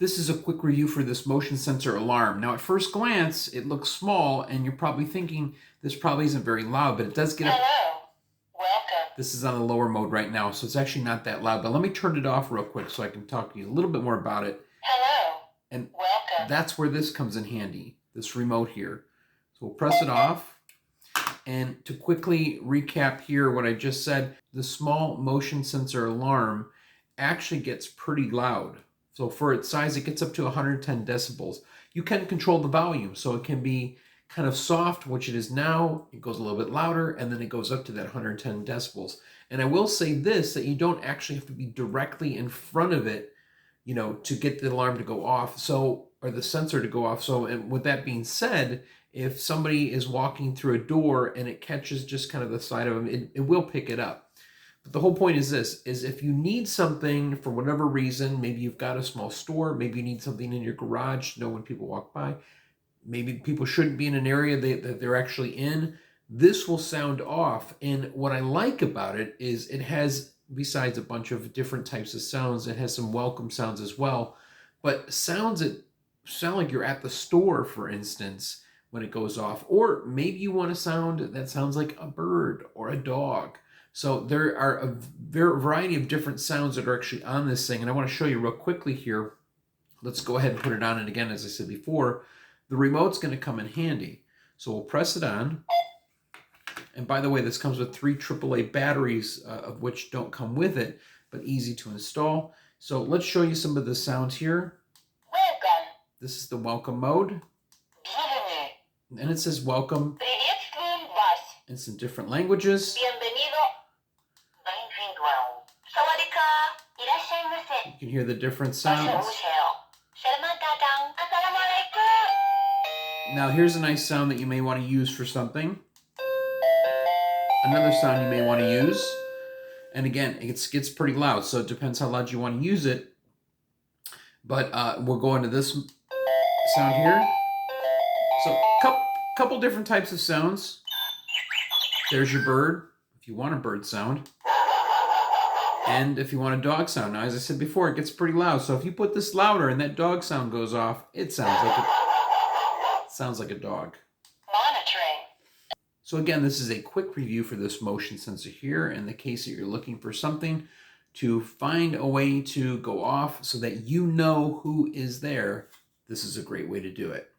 This is a quick review for this motion sensor alarm. Now at first glance, it looks small and you're probably thinking this probably isn't very loud, but it does get up. Hello, welcome. This is on the lower mode right now, so it's actually not that loud, but let me turn it off real quick so I can talk to you a little bit more about it. Hello, and welcome. That's where this comes in handy, this remote here. So we'll press it off. And to quickly recap here what I just said, the small motion sensor alarm actually gets pretty loud. So for its size, it gets up to 110 decibels. You can control the volume, so it can be kind of soft, which it is now. It goes a little bit louder, and then it goes up to that 110 decibels. And I will say this, that you don't actually have to be directly in front of it, to get the alarm to go off, or the sensor to go off. So, and with that being said, if somebody is walking through a door and it catches just kind of the side of them, it will pick it up. But the whole point is this, is if you need something for whatever reason, maybe you've got a small store, maybe you need something in your garage to know when people walk by, maybe people shouldn't be in an area that they're actually in, this will sound off. And what I like about it is it has, besides a bunch of different types of sounds, it has some welcome sounds as well, but sounds that sound like you're at the store, for instance, when it goes off. Or maybe you want a sound that sounds like a bird or a dog. So there are a variety of different sounds that are actually on this thing, and I want to show you real quickly here. Let's go ahead and put it on, and again, as I said before, the remote's going to come in handy. So we'll press it on, and by the way, this comes with 3 AAA batteries, of which don't come with it, but easy to install. So let's show you some of the sounds here. Welcome. This is the welcome mode, Bienvenue. and it says welcome Приветствуем вас. in some different languages. Bienvenido. Bem-vindo ao. 사와디카. 이라샤이마세. You can hear the different 어서 sounds. 오세요. 샬만 다당. 아살라말라이쿰. Now here's a nice sound that you may want to use for something. Another sound you may want to use. And again, it gets pretty loud, so it depends how loud you want to use it. But we'll go into this sound here. So couple different types of sounds. There's your bird, if you want a bird sound. And if you want a dog sound. Now, as I said before, it gets pretty loud. So if you put this louder and that dog sound goes off, it sounds like a dog. Monitoring. So again, this is a quick review for this motion sensor here in the case that you're looking for something to find a way to go off so that you know who is there. This is a great way to do it.